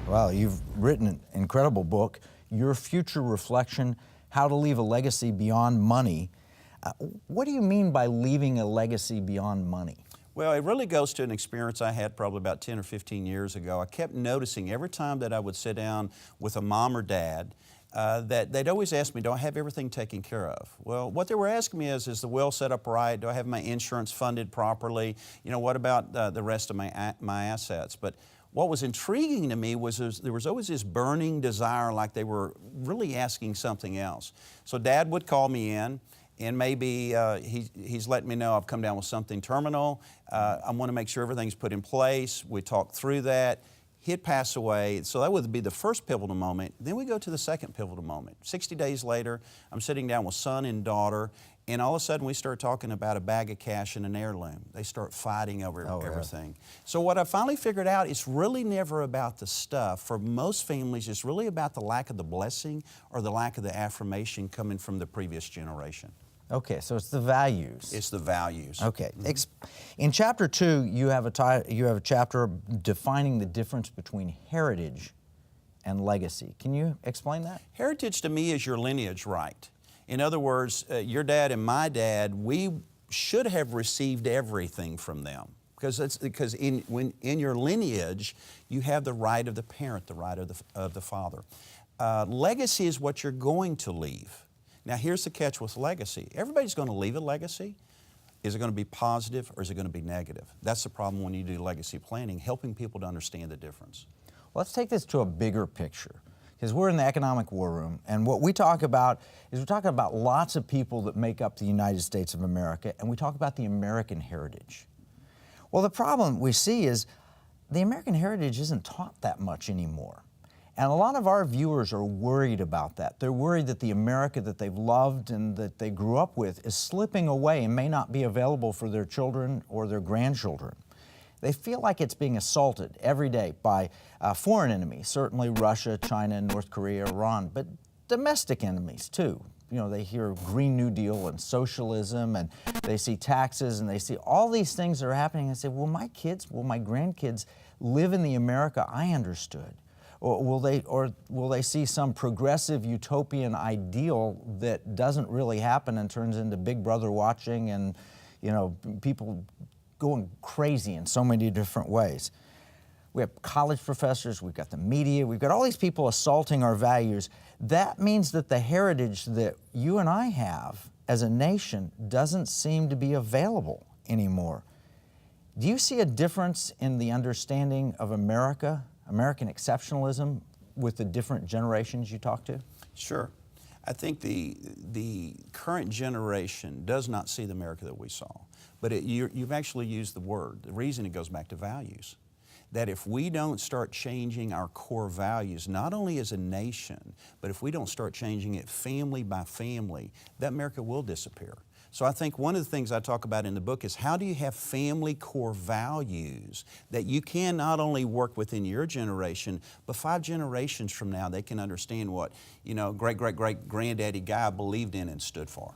Well, you've written an incredible book, Your Future Reflection, How to Leave a Legacy Beyond Money. What do you mean by leaving a legacy beyond money? Well, it really goes to an experience I had probably about 10 or 15 years ago. I kept noticing every time that I would sit down with a mom or dad, that they'd always ask me, do I have everything taken care of? Well, what they were asking me is the will set up right? Do I have my insurance funded properly? You know, what about the rest of my assets? But what was intriguing to me was there was always this burning desire, like they were really asking something else. So Dad would call me in, and maybe he's letting me know I've come down with something terminal. I want to make sure everything's put in place. We talk through that. He'd pass away, so that would be the first pivotal moment. Then we go to the second pivotal moment. 60 days later, I'm sitting down with son and daughter, and all of a sudden we start talking about a bag of cash and an heirloom. They start fighting over everything. Yeah. So what I finally figured out, it's really never about the stuff. For most families, it's really about the lack of the blessing or the lack of the affirmation coming from the previous generation. Okay, so it's the values. It's the values. Okay. In chapter 2, you have a chapter defining the difference between heritage and legacy. Can you explain that? Heritage to me is your lineage right. In other words, your dad and my dad, we should have received everything from them. Because in your lineage, you have the right of the parent, the right of the father. Legacy is what you're going to leave. Now here's the catch with legacy. Everybody's going to leave a legacy. Is it going to be positive or is it going to be negative? That's the problem when you do legacy planning, helping people to understand the difference. Well, let's take this to a bigger picture, because we're in the economic war room, and what we talk about is we're talking about lots of people that make up the United States of America, and we talk about the American heritage. Well, the problem we see is the American heritage isn't taught that much anymore. And a lot of our viewers are worried about that. They're worried that the America that they've loved and that they grew up with is slipping away and may not be available for their children or their grandchildren. They feel like it's being assaulted every day by foreign enemies, certainly Russia, China, North Korea, Iran, but domestic enemies too. You know, they hear Green New Deal and socialism, and they see taxes, and they see all these things that are happening, and say, will my kids, will my grandkids live in the America I understood? Or will they see some progressive utopian ideal that doesn't really happen and turns into Big Brother watching and, you know, people going crazy in so many different ways? We have college professors, we've got the media, we've got all these people assaulting our values. That means that the heritage that you and I have as a nation doesn't seem to be available anymore. Do you see a difference in the understanding of America, American exceptionalism, with the different generations you talk to? Sure. I think the current generation does not see the America that we saw. But you've actually used the word. The reason it goes back to values. That if we don't start changing our core values, not only as a nation, but if we don't start changing it family by family, that America will disappear. So I think one of the things I talk about in the book is how do you have family core values that you can not only work within your generation, but 5 generations from now they can understand what, you know, great-great-great granddaddy Guy believed in and stood for.